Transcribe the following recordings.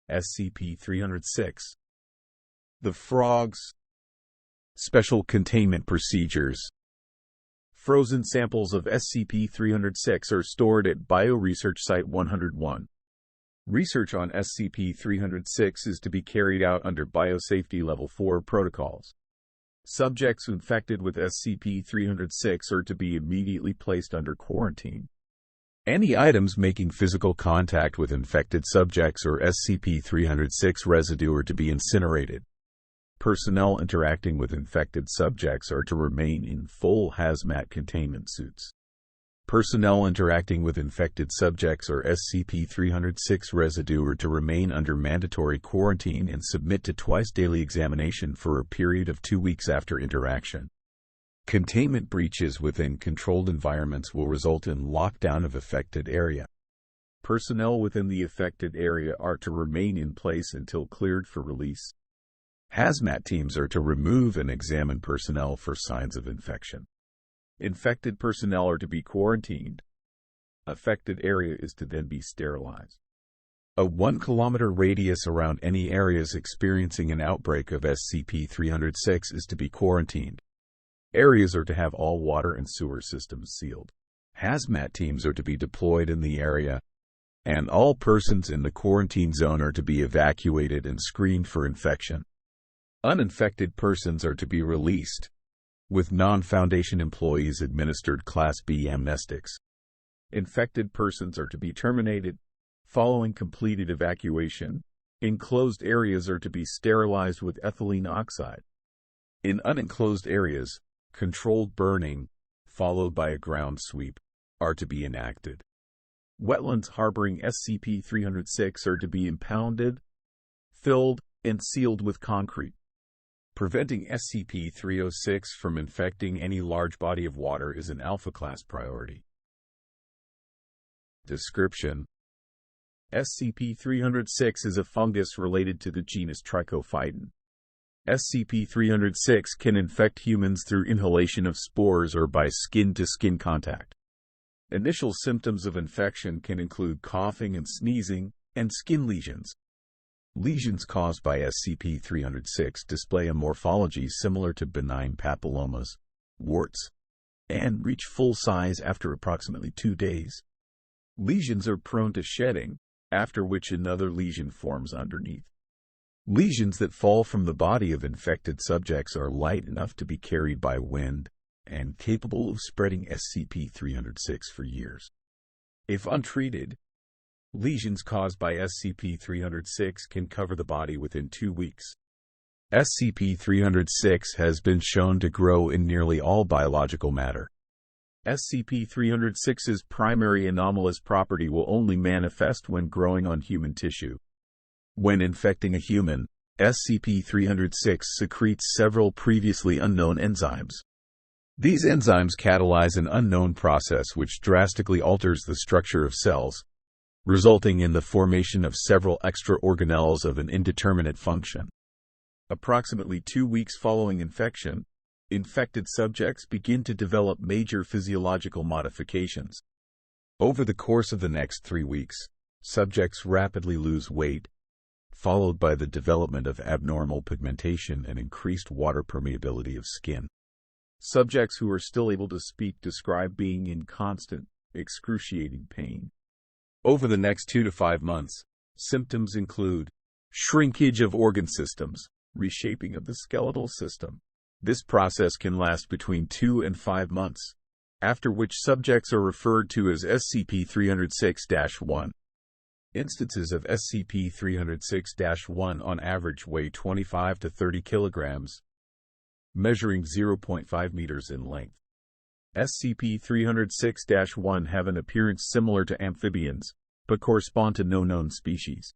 SCP-306. The frogs. Special containment procedures. Frozen samples of SCP-306 are stored at Bioresearch Site 101. Research on SCP-306 is to be carried out under Biosafety Level 4 protocols. Subjects infected with SCP-306 are to be immediately placed under quarantine. Any items making physical contact with infected subjects or SCP-306 residue are to be incinerated. Personnel interacting with infected subjects are to remain in full hazmat containment suits. Personnel interacting with infected subjects or SCP-306 residue are to remain under mandatory quarantine and submit to twice-daily examination for a period of 2 weeks after interaction. Containment breaches within controlled environments will result in lockdown of affected area. Personnel within the affected area are to remain in place until cleared for release. Hazmat teams are to remove and examine personnel for signs of infection. Infected personnel are to be quarantined. Affected area is to then be sterilized. A 1-kilometer radius around any areas experiencing an outbreak of SCP-306 is to be quarantined. Areas are to have all water and sewer systems sealed. Hazmat teams are to be deployed in the area, and all persons in the quarantine zone are to be evacuated and screened for infection. Uninfected persons are to be released, with non-Foundation employees administered Class B amnestics. Infected persons are to be terminated following completed evacuation. Enclosed areas are to be sterilized with ethylene oxide. In unenclosed areas, controlled burning, followed by a ground sweep, are to be enacted. Wetlands harboring SCP-306 are to be impounded, filled, and sealed with concrete. Preventing SCP-306 from infecting any large body of water is an Alpha-class priority. Description: SCP-306 is a fungus related to the genus Trichophyton. SCP-306 can infect humans through inhalation of spores or by skin-to-skin contact. Initial symptoms of infection can include coughing and sneezing, and skin lesions. Lesions caused by SCP-306 display a morphology similar to benign papillomas, warts, and reach full size after approximately 2 days. Lesions are prone to shedding, after which another lesion forms underneath. Lesions that fall from the body of infected subjects are light enough to be carried by wind and capable of spreading SCP-306 for years. If untreated, lesions caused by SCP-306 can cover the body within 2 weeks. SCP-306 has been shown to grow in nearly all biological matter. SCP-306's primary anomalous property will only manifest when growing on human tissue. When infecting a human, SCP-306 secretes several previously unknown enzymes. These enzymes catalyze an unknown process which drastically alters the structure of cells, resulting in the formation of several extra organelles of an indeterminate function. Approximately 2 weeks following infection, infected subjects begin to develop major physiological modifications. Over the course of the next 3 weeks, subjects rapidly lose weight, followed by the development of abnormal pigmentation and increased water permeability of skin. Subjects who are still able to speak describe being in constant, excruciating pain. Over the next 2 to 5 months, symptoms include shrinkage of organ systems, reshaping of the skeletal system. This process can last between 2 and 5 months, after which subjects are referred to as SCP-306-1. Instances of SCP-306-1 on average weigh 25 to 30 kilograms, measuring 0.5 meters in length. SCP-306-1 have an appearance similar to amphibians, but correspond to no known species.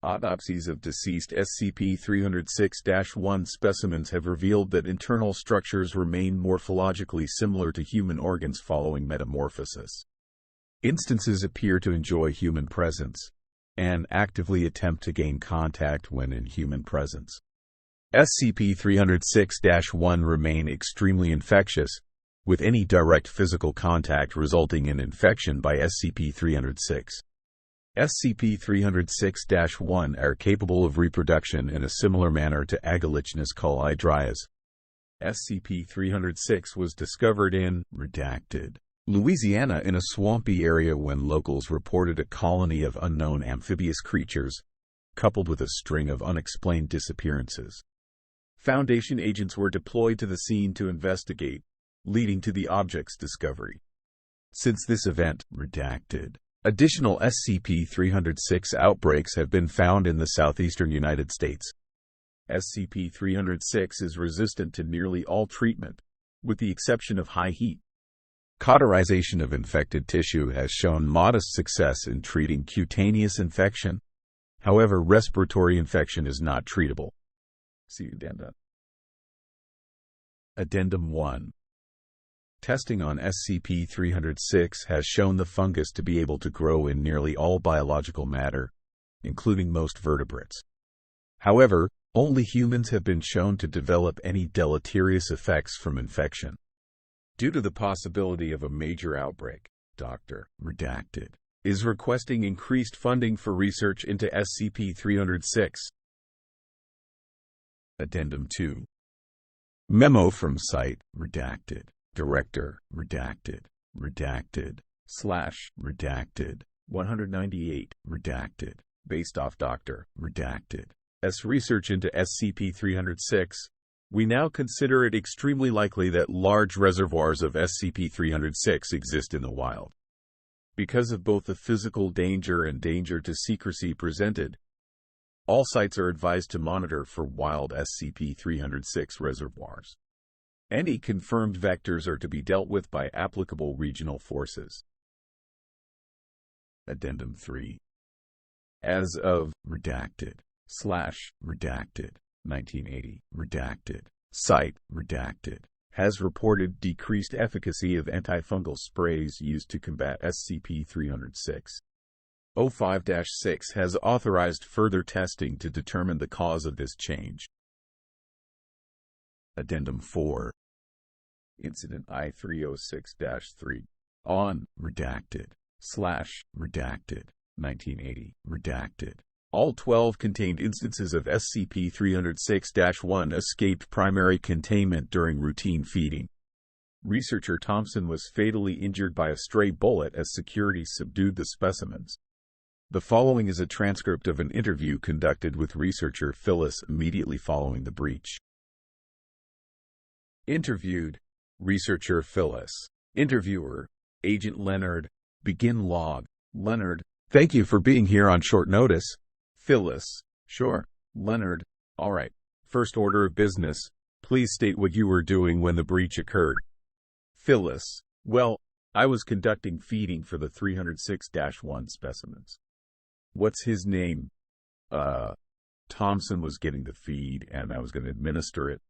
Autopsies of deceased SCP-306-1 specimens have revealed that internal structures remain morphologically similar to human organs following metamorphosis. Instances appear to enjoy human presence, and actively attempt to gain contact when in human presence. SCP-306-1 remain extremely infectious, with any direct physical contact resulting in infection by SCP-306. SCP-306-1 are capable of reproduction in a similar manner to Agallichnus coli. SCP-306 was discovered in redacted Louisiana in a swampy area when locals reported a colony of unknown amphibious creatures, coupled with a string of unexplained disappearances. Foundation agents were deployed to the scene to investigate, leading to the object's discovery. Since this event, redacted, additional SCP-306 outbreaks have been found in the southeastern United States. SCP-306 is resistant to nearly all treatment, with the exception of high heat. Cauterization of infected tissue has shown modest success in treating cutaneous infection. However, respiratory infection is not treatable. See Addenda. Addendum 1. Testing on SCP-306 has shown the fungus to be able to grow in nearly all biological matter, including most vertebrates. However, only humans have been shown to develop any deleterious effects from infection. Due to the possibility of a major outbreak, Dr. Redacted is requesting increased funding for research into SCP-306. Addendum 2. Memo from Site, Redacted, Director, Redacted, Redacted, /Redacted, 198, Redacted, based off Dr. Redacted S. research into SCP-306, we now consider it extremely likely that large reservoirs of SCP-306 exist in the wild. Because of both the physical danger and danger to secrecy presented, all sites are advised to monitor for wild SCP-306 reservoirs. Any confirmed vectors are to be dealt with by applicable regional forces. Addendum 3. As of redacted, /redacted, 1980, redacted, Site, redacted, has reported decreased efficacy of antifungal sprays used to combat SCP-306. 05-6 has authorized further testing to determine the cause of this change. Addendum 4. Incident I-306-3 on redacted, /redacted, 1980, redacted. All 12 contained instances of SCP-306-1 escaped primary containment during routine feeding. Researcher Thompson was fatally injured by a stray bullet as security subdued the specimens. The following is a transcript of an interview conducted with researcher Phyllis immediately following the breach. Interviewed. Researcher Phyllis. Interviewer. Agent Leonard. Begin log. Leonard. Thank you for being here on short notice. Phyllis. Sure. Leonard. All right. First order of business. Please state what you were doing when the breach occurred. Phyllis. Well, I was conducting feeding for the 306-1 specimens. What's his name? Thompson was getting the feed, and I was going to administer it.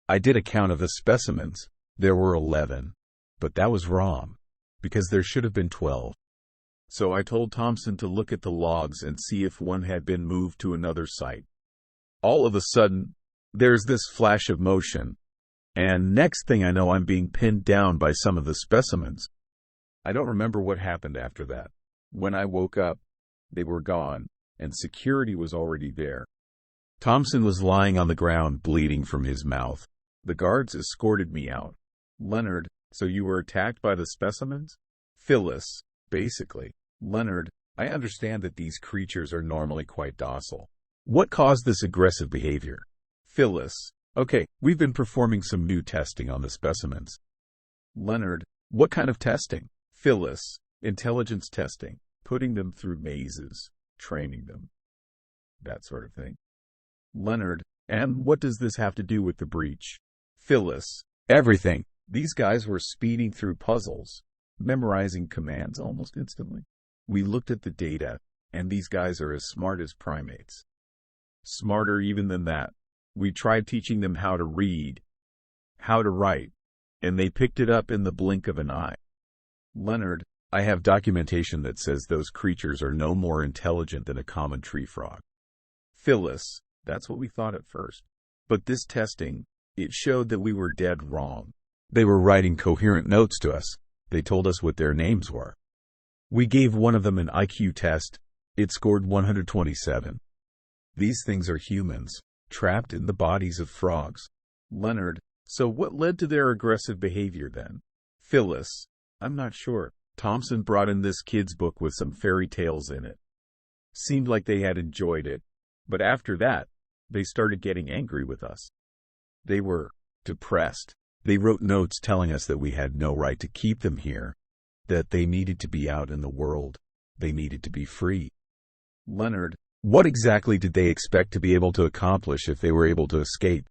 I did a count of the specimens. There were 11. But that was wrong, because there should have been 12. So I told Thompson to look at the logs and see if one had been moved to another site. All of a sudden, there's this flash of motion, and next thing I know I'm being pinned down by some of the specimens. I don't remember what happened after that. When I woke up, they were gone, and security was already there. Thompson was lying on the ground bleeding from his mouth. The guards escorted me out. Leonard, so you were attacked by the specimens? Phyllis, basically. Leonard, I understand that these creatures are normally quite docile. What caused this aggressive behavior? Phyllis, okay, we've been performing some new testing on the specimens. Leonard, what kind of testing? Phyllis, intelligence testing, putting them through mazes, training them, that sort of thing. Leonard, and what does this have to do with the breach? Phyllis, everything. These guys were speeding through puzzles, memorizing commands almost instantly. We looked at the data, and these guys are as smart as primates. Smarter even than that. We tried teaching them how to read, how to write, and they picked it up in the blink of an eye. Leonard, I have documentation that says those creatures are no more intelligent than a common tree frog. Phyllis, that's what we thought at first. But this testing, it showed that we were dead wrong. They were writing coherent notes to us. They told us what their names were. We gave one of them an IQ test, It scored 127. These things are humans, trapped in the bodies of frogs. Leonard, so what led to their aggressive behavior then? Phyllis, I'm not sure. Thompson brought in this kid's book with some fairy tales in it. Seemed like they had enjoyed it, but after that, they started getting angry with us. They were depressed. They wrote notes telling us that we had no right to keep them here, that they needed to be out in the world. They needed to be free. Leonard, what exactly did they expect to be able to accomplish if they were able to escape?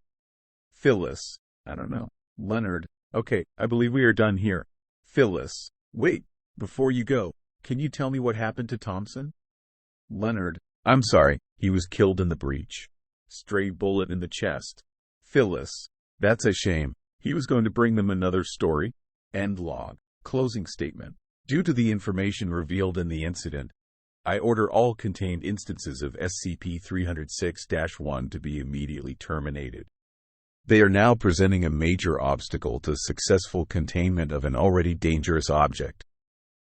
Phyllis, I don't know. Leonard, okay, I believe we are done here. Phyllis, wait, before you go, can you tell me what happened to Thompson? Leonard, I'm sorry, he was killed in the breach. Stray bullet in the chest. Phyllis, that's a shame. He was going to bring them another story. End log. Closing statement. Due to the information revealed in the incident, I order all contained instances of SCP-306-1 to be immediately terminated. They are now presenting a major obstacle to successful containment of an already dangerous object.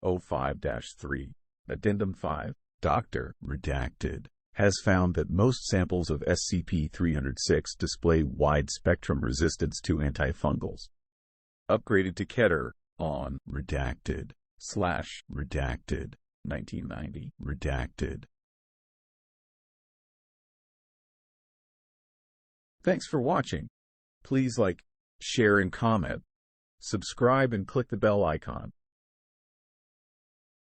05-3. Addendum 5. Dr. Redacted has found that most samples of SCP-306 display wide-spectrum resistance to antifungals. Upgraded to Keter on redacted/redacted 1990 redacted. Thanks for watching. Please like, share, and comment. Subscribe and click the bell icon.